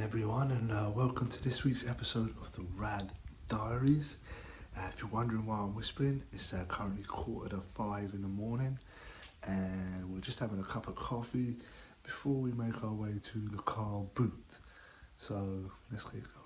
everyone, and welcome to this week's episode of the Rad Diaries. If you're wondering why I'm whispering, it's currently 4:45 in the morning, and we're just having a cup of coffee before we make our way to the car boot. So let's get going.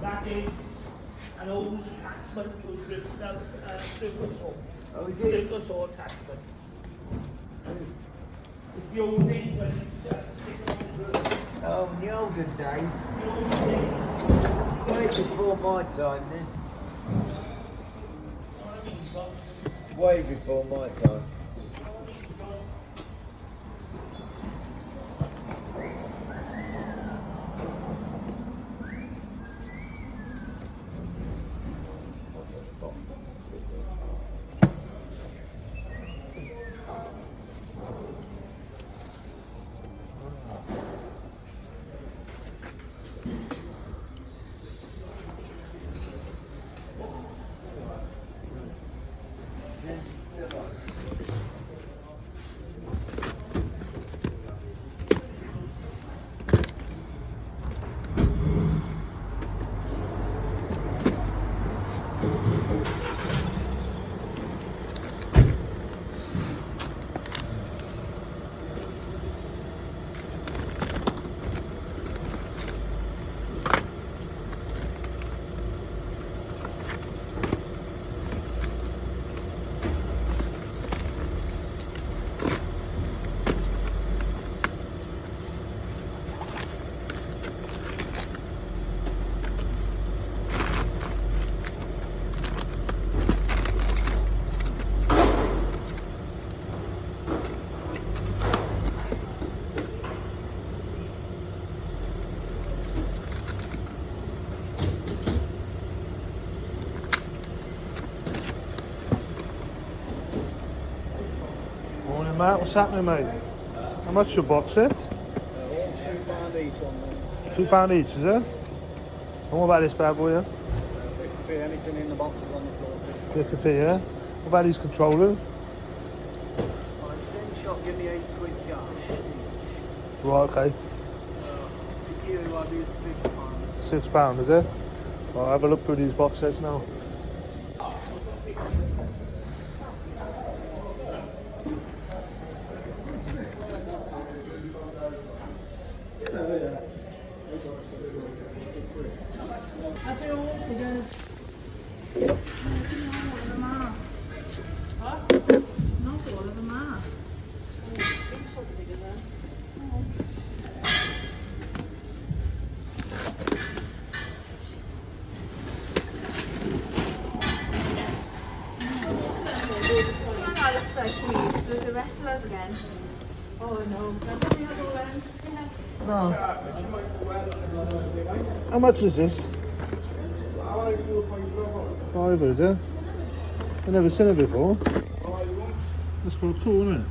That is an old attachment to a circle saw. Oh, is it? Circle saw attachment. It's the old days when it's Oh, in the olden days. the old days. Way before my time then. What I mean, but Way before my time. Morning, Matt. What's happening, mate? How much your box set? All £2 each on there. £2 each, is it? And what about this bad boy, yeah? 50p, anything in the box is on the floor. 50p, yeah? What about these controllers? Then shop, give me £8 cash. Right, okay. To you, I'd use £6. £6, is it? I'll have a look through these box sets now. Looks like the wrestlers again. Oh no. No. How much is this? £5, is it? I've never seen it before. That's quite cool, isn't it?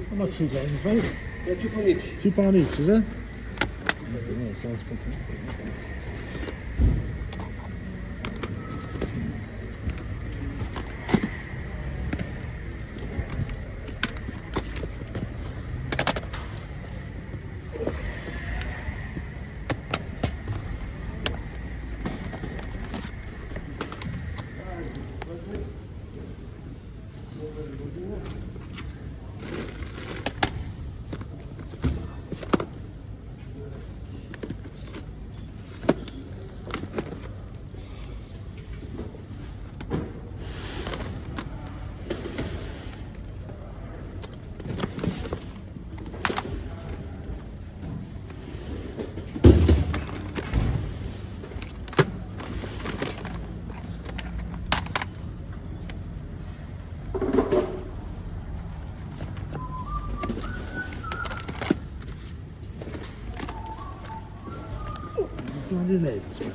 How much are you getting, mate? Yeah, £2 each. £2 each, is it? Yeah, sounds fantastic. your legs, man.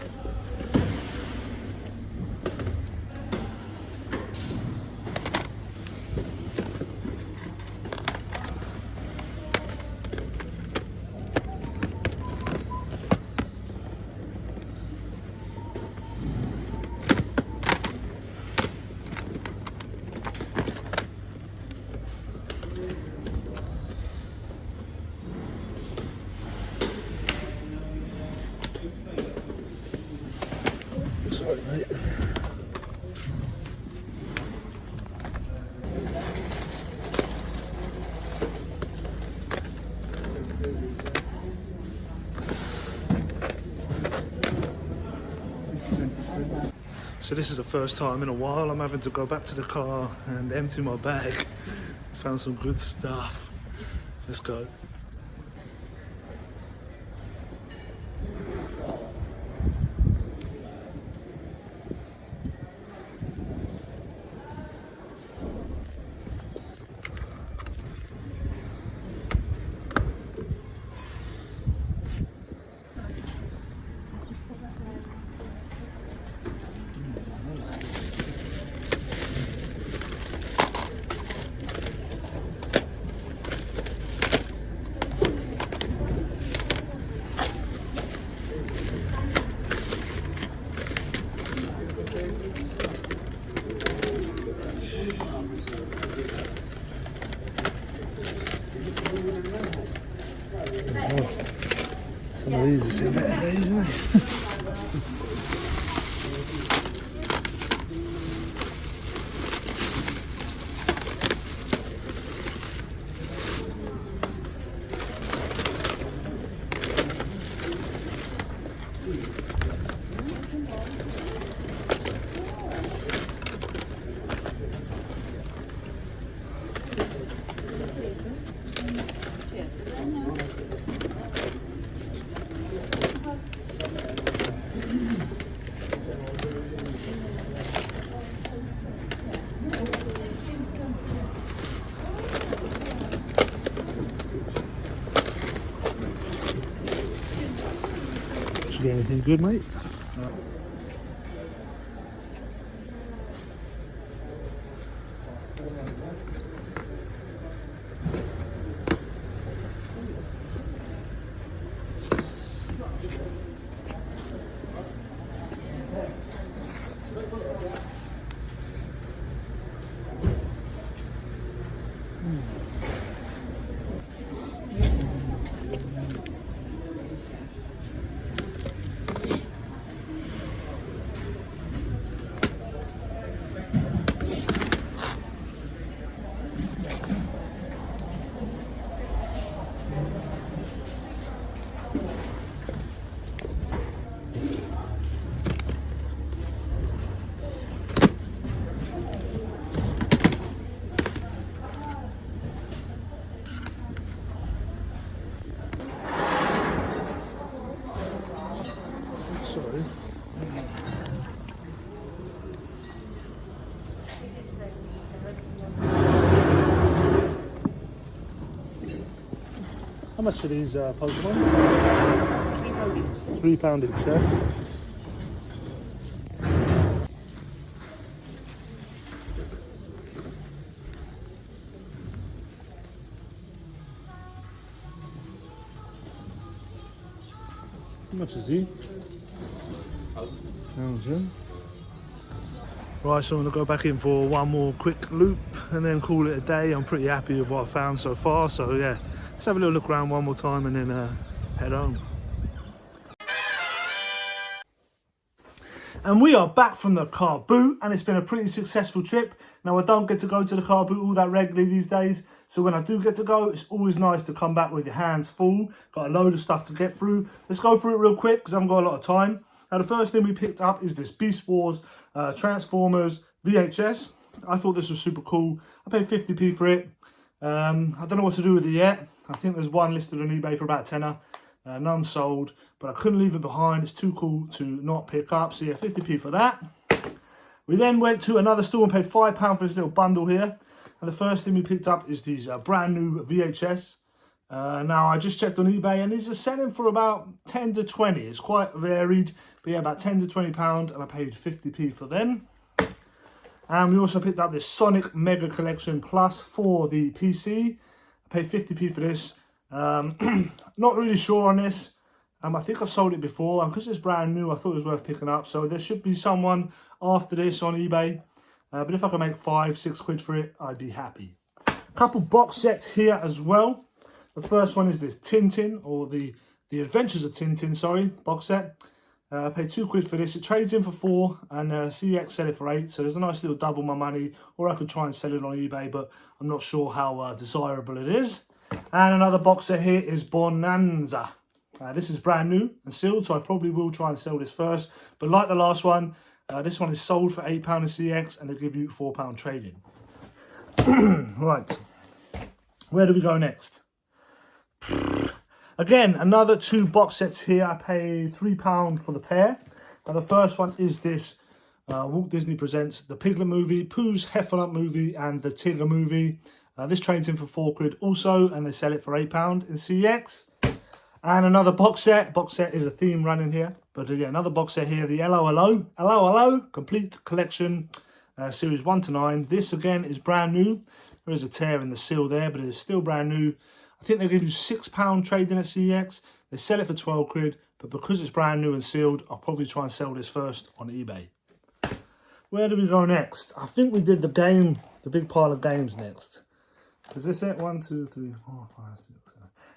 Sorry, mate. So this is the first time in a while I'm having to go back to the car and empty my bag. Found some good stuff. Let's go. Some of these are seem better days, isn't it? Did you get anything good, mate? Sorry. How much are these Pokemon? £3 each, yeah? How much is he? £1, yeah? Right, so I'm going to go back in for one more quick loop and then call it a day. I'm pretty happy with what I found so far, so yeah, let's have a little look around one more time and then head home. And we are back from the car boot, and it's been a pretty successful trip. Now, I don't get to go to the car boot all that regularly these days, so when I do get to go, it's always nice to come back with your hands full. Got a load of stuff to get through. Let's go through it real quick because I haven't got a lot of time. Now, the first thing we picked up is this Beast Wars Transformers VHS. I thought this was super cool. I paid 50p for it. I don't know what to do with it yet. I think there's one listed on eBay for about a tenner. None sold, but I couldn't leave it behind. It's too cool to not pick up. So yeah, 50p for that. We then went to another store and paid £5 for this little bundle here. And the first thing we picked up is these brand new VHS Now, I just checked on eBay and these are selling for about 10 to 20. It's quite varied, but yeah, about 10 to 20 pound, and I paid 50p for them. And we also picked up this Sonic Mega Collection Plus for the PC. I paid 50p for this. Not really sure on this. I think I've sold it before, and because it's brand new, I thought it was worth picking up. So there should be someone after this on eBay. But if I can make 5-6 quid for it, I'd be happy. A couple box sets here as well. The first one is this Tintin, or the Adventures of Tintin, sorry, box set. I paid 2 quid for this. It trades in for 4, and CX sell it for 8. So there's a nice little double my money, or I could try and sell it on eBay, but I'm not sure how desirable it is. And another box set here is Bonanza. This is brand new and sealed, so I probably will try and sell this first. But like the last one, this one is sold for £8 in CX, and they give you £4 trading. Right, where do we go next? Again, another 2 box sets here. I paid £3 for the pair. Now the first one is this Walt Disney Presents the Piglet movie, Pooh's Heffalump movie, and the Tigger movie. This trades in for 4 quid also, and they sell it for £8 in CX. And another box set. Box set is a theme running here. But yeah, another box set here. The Hello Complete Collection, Series 1 to 9. This again is brand new. There is a tear in the seal there, but it is still brand new. I think they give you £6 trading at CX. They sell it for 12 quid. But because it's brand new and sealed, I'll probably try and sell this first on eBay. Where do we go next? I think we did the big pile of games next. Is this it? 1, 2, 3, 4, 5, 6, 7.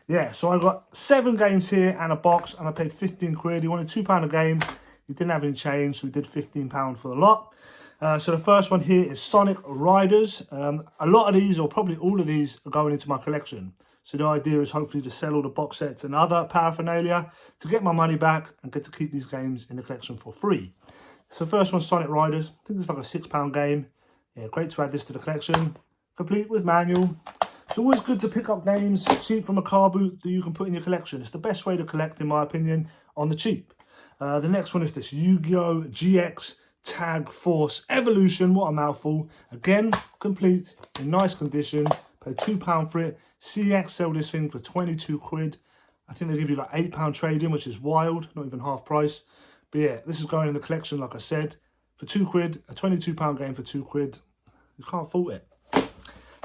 Yeah, so I got 7 games here and a box, and I paid 15 quid. He wanted £2 a game. He didn't have any change, so we did £15 for the lot. So the first one here is Sonic Riders. A lot of these, or probably all of these, are going into my collection. So the idea is hopefully to sell all the box sets and other paraphernalia to get my money back and get to keep these games in the collection for free. So the first one's Sonic Riders. I think it's like a £6 game. Yeah, great to add this to the collection. Complete with manual. It's always good to pick up games cheap from a car boot that you can put in your collection. It's the best way to collect, in my opinion, on the cheap. The next one is this Yu-Gi-Oh! GX Tag Force Evolution. What a mouthful. Again, complete, in nice condition. Paid £2 for it. CX sell this thing for 22 quid. I think they give you like £8 trading, which is wild. Not even half price. But yeah, this is going in the collection, like I said, for 2 quid. A £22 game for 2 quid. You can't fault it.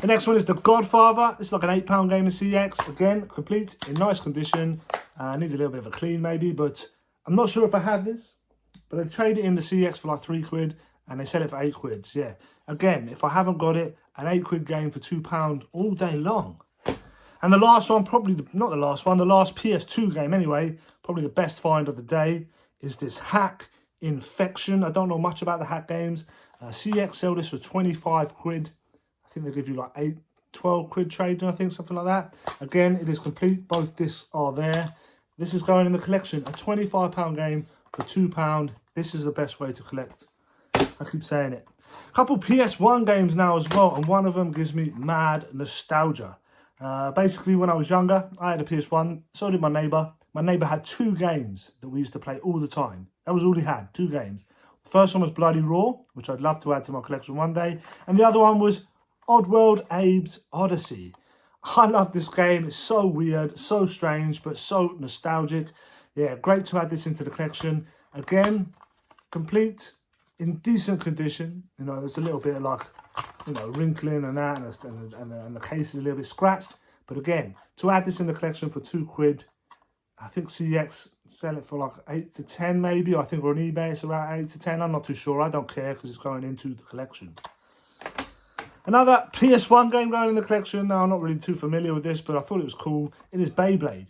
The next one is The Godfather. It's like an £8 game in CX. Again, complete, in nice condition. Needs a little bit of a clean maybe, but I'm not sure if I have this. But they trade it in the CX for like 3 quid, and they sell it for 8 quid. So yeah, again, if I haven't got it, an 8 quid game for £2 all day long. And the last one, probably not the last one, the last PS2 game anyway, probably the best find of the day, is this Hack Infection. I don't know much about the Hack games. CX sell this for 25 quid. I think they give you like 12 quid trading, I think, something like that. Again, it is complete. Both discs are there. This is going in the collection. A £25 game for £2. This is the best way to collect. I keep saying it. A couple PS1 games now as well, and one of them gives me mad nostalgia. Basically, when I was younger, I had a PS1. So did my neighbour. My neighbour had 2 games that we used to play all the time. That was all he had, 2 games. The first one was Bloody Raw, which I'd love to add to my collection one day. And the other one was Oddworld Abe's Odyssey. I love this game. It's so weird, so strange, but so nostalgic. Yeah, great to add this into the collection. Again, complete, in decent condition. You know, there's a little bit of like, you know, wrinkling and that, and the case is a little bit scratched. But again, to add this in the collection for 2 quid, I think CX sell it for like 8 to 10 maybe. Or I think on eBay it's around 8 to 10. I'm not too sure. I don't care because it's going into the collection. Another PS1 game going in the collection. Now, I'm not really too familiar with this, but I thought it was cool. It is Beyblade.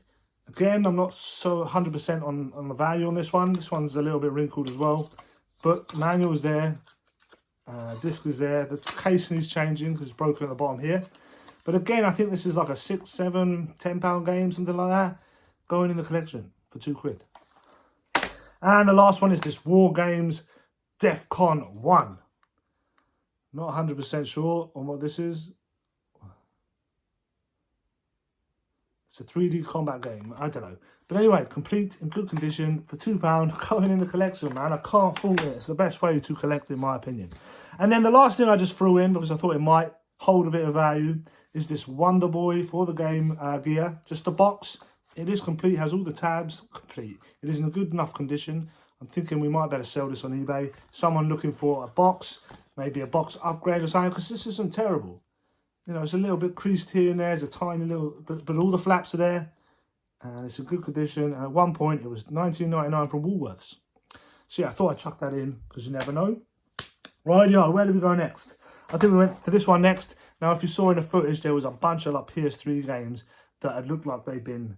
Again, I'm not so 100% on the value on this one. This one's a little bit wrinkled as well. But manual is there. Disc is there. The case needs changing because it's broken at the bottom here. But again, I think this is like a 6, 7, £10 game, something like that. Going in the collection for 2 quid. And the last one is this War Games DEFCON 1. Not 100% sure on what this is. It's a 3D combat game. I don't know. But anyway, complete in good condition for £2 going in the collection, man. I can't fault it. It's the best way to collect, in my opinion. And then the last thing I just threw in, because I thought it might hold a bit of value is this Wonder Boy for the Game Gear. Just the box. It is complete, has all the tabs, complete. It is in a good enough condition. I'm thinking we might better sell this on eBay. Someone looking for a box, maybe a box upgrade or something, because this isn't terrible. You know, it's a little bit creased here and there. There's a tiny little, but all the flaps are there. And it's in good condition. And at one point, it was $19.99 from Woolworths. So yeah, I thought I'd chuck that in, because you never know. Right, yeah, where do we go next? I think we went to this one next. Now, if you saw in the footage, there was a bunch of like PS3 games that had looked like they'd been,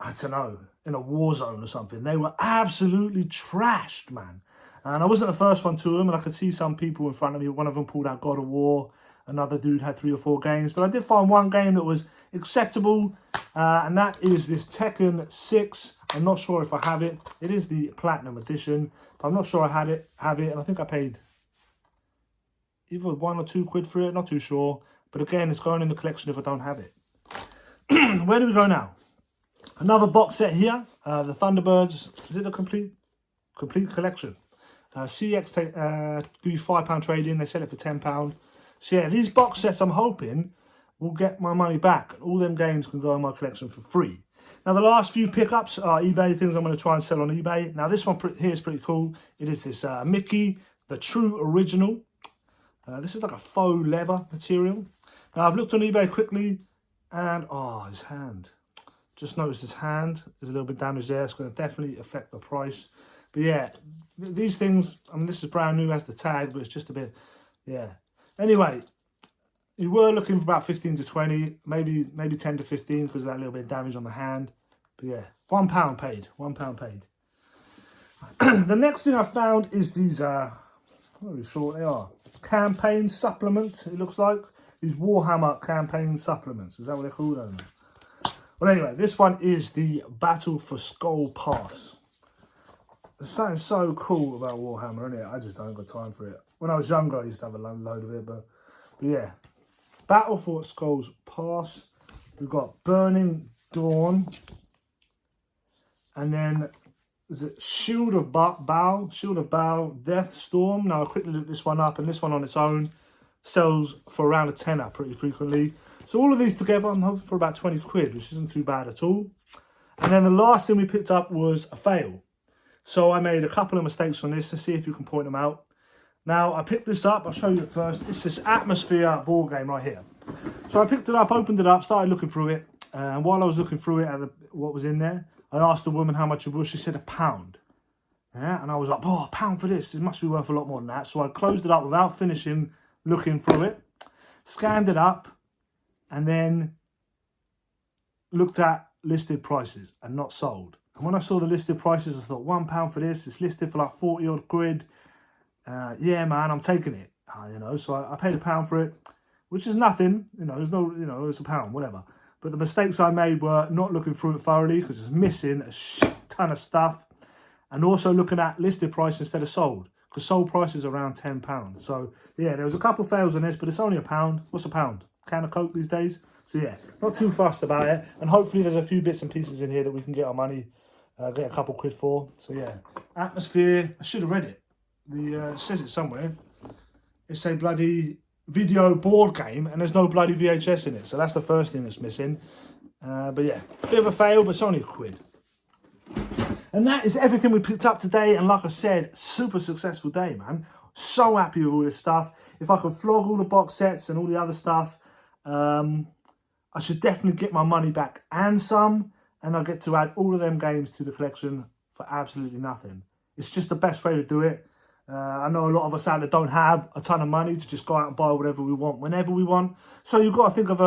I don't know, in a war zone or something. They were absolutely trashed, man. And I wasn't the first one to them, and I could see some people in front of me. One of them pulled out God of War. Another dude had 3 or 4 games. But I did find one game that was acceptable, and that is this Tekken 6. I'm not sure if I have it. It is the Platinum Edition, but I'm not sure I have it. And I think I paid either £1 or £2 for it. Not too sure. But again, it's going in the collection if I don't have it. Where do we go now? Another box set here. The Thunderbirds. Is it a complete collection? CX give you £5 trade in. They sell it for £10. So yeah, these box sets I'm hoping will get my money back. All them games can go in my collection for free. Now the last few pickups are eBay things I'm going to try and sell on eBay. Now this one here is pretty cool. It is this Mickey, the true original. This is like a faux leather material. Now I've looked on eBay quickly and, oh, his hand. Just noticed his hand is a little bit damaged there. It's going to definitely affect the price. But yeah, these things, I mean, this is brand new, has the tag, but it's just a bit, yeah. Anyway, you were looking for about 15 to 20, maybe 10 to 15 because of that little bit of damage on the hand. But yeah, £1 paid, £1 paid. The next thing I found is these, not really sure what they are, campaign supplement, it looks like. These Warhammer campaign supplements, is that what they're called? I don't know. Well, anyway, this one is the Battle for Skull Pass. There's something so cool about Warhammer, isn't it? I just don't got time for it. When I was younger, I used to have a load of it, but yeah. Battle for Skulls Pass. We've got Burning Dawn. And then, is it Shield of Bow, Death Storm. Now, I quickly looked this one up, and this one on its own sells for around a tenner pretty frequently. So all of these together, I'm hoping for about 20 quid, which isn't too bad at all. And then the last thing we picked up was a fail. So I made a couple of mistakes on this. Let's see if you can point them out. Now, I picked this up. I'll show you it first. It's this Atmosphere board game right here. So I picked it up, opened it up, started looking through it. And while I was looking through it at what was in there, I asked the woman how much it was. She said £1. Yeah, and I was like, oh, £1 for this. It must be worth a lot more than that. So I closed it up without finishing looking through it. Scanned it up. And then looked at listed prices and not sold. And when I saw the listed prices, I thought, £1 for this. It's listed for like 40 odd quid. Yeah, man, I'm taking it. You know, so I paid £1 for it, which is nothing. You know, there's no, you know, it's £1, whatever. But the mistakes I made were not looking through it thoroughly because it's missing a ton of stuff, and also looking at listed price instead of sold, because sold price is around £10. So yeah, there was a couple of fails on this, but it's only £1. What's £1? Can of Coke these days. So yeah, not too fussed about it, and hopefully there's a few bits and pieces in here that we can get our money, get a couple quid for. So yeah, Atmosphere. I should have read it. It says it somewhere. It's a bloody video board game, and there's no bloody VHS in it. So that's the first thing that's missing. But yeah, bit of a fail, but it's only £1. And that is everything we picked up today. And like I said, super successful day, man. So happy with all this stuff. If I can flog all the box sets and all the other stuff, I should definitely get my money back and some, and I'll get to add all of them games to the collection for absolutely nothing. It's just the best way to do it. I know a lot of us out there don't have a ton of money to just go out and buy whatever we want whenever we want. So you've got to think of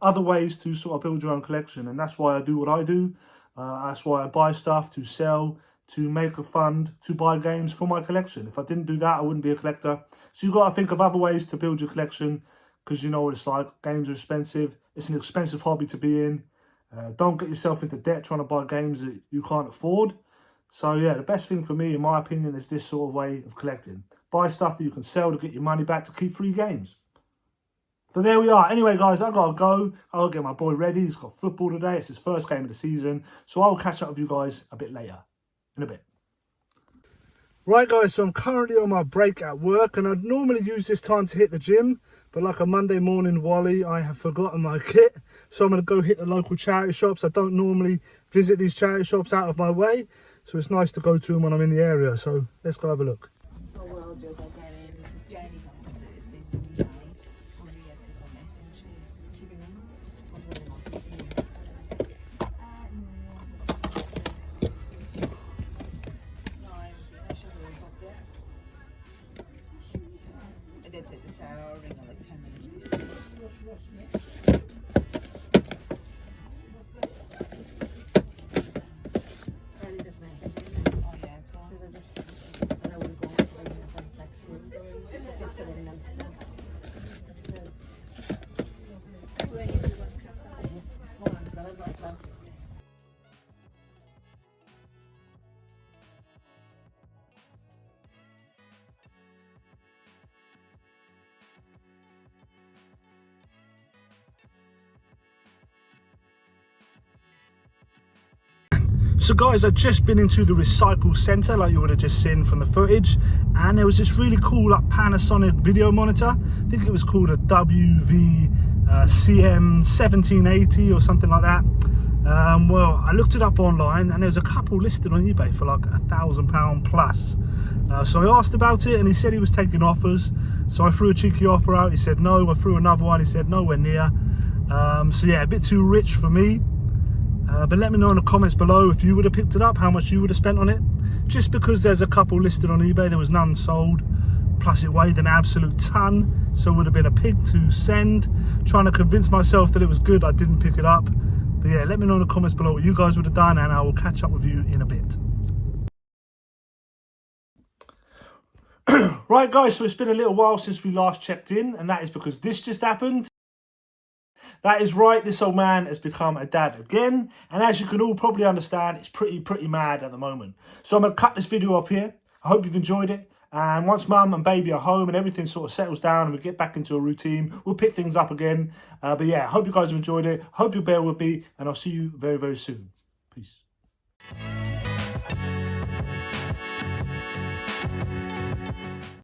other ways to sort of build your own collection, and that's why I do what I do. That's why I buy stuff to sell, to make a fund, to buy games for my collection. If I didn't do that, I wouldn't be a collector. So you've got to think of other ways to build your collection, because you know what it's like. Games are expensive. It's an expensive hobby to be in. Don't get yourself into debt trying to buy games that you can't afford. So yeah, the best thing for me, in my opinion, is this sort of way of collecting. Buy stuff that you can sell to get your money back to keep free games. But there we are. Anyway, guys, I got to go. I'll get my boy ready. He's got football today. It's his first game of the season. So I'll catch up with you guys a bit later. In a bit. Right, guys, so I'm currently on my break at work, and I'd normally use this time to hit the gym. But like a Monday morning Wally, I have forgotten my kit. So I'm going to go hit the local charity shops. I don't normally visit these charity shops out of my way. So it's nice to go to them when I'm in the area. So let's go have a look. The world just like getting Jenny's on Thursdays, and Maria's got a message. She I did say to Sarah, I'll ring her like 10 minutes before. Oh yeah, So guys, I've just been into the recycle center like you would have just seen from the footage, and there was this really cool like Panasonic video monitor. I think it was called a WV CM 1780 or something like that. Well, I looked it up online and there's a couple listed on eBay for like £1,000 plus. So I asked about it and he said he was taking offers. So I threw a cheeky offer out. He said no. I threw another one. He said nowhere near. So yeah, a bit too rich for me. But let me know in the comments below if you would have picked it up, how much you would have spent on it. Just because there's a couple listed on eBay, there was none sold. Plus it weighed an absolute ton, so it would have been a pig to send. Trying to convince myself that it was good, I didn't pick it up. But yeah, let me know in the comments below what you guys would have done, and I will catch up with you in a bit. Right guys, so it's been a little while since we last checked in, and that is because this just happened. That is right, this old man has become a dad again, and as you can all probably understand, it's pretty mad at the moment. So I'm going to cut this video off here. I hope you've enjoyed it, and once mum and baby are home and everything sort of settles down and we get back into a routine, we'll pick things up again. But yeah, I hope you guys have enjoyed it. Hope you bear with me, and I'll see you very soon. Peace.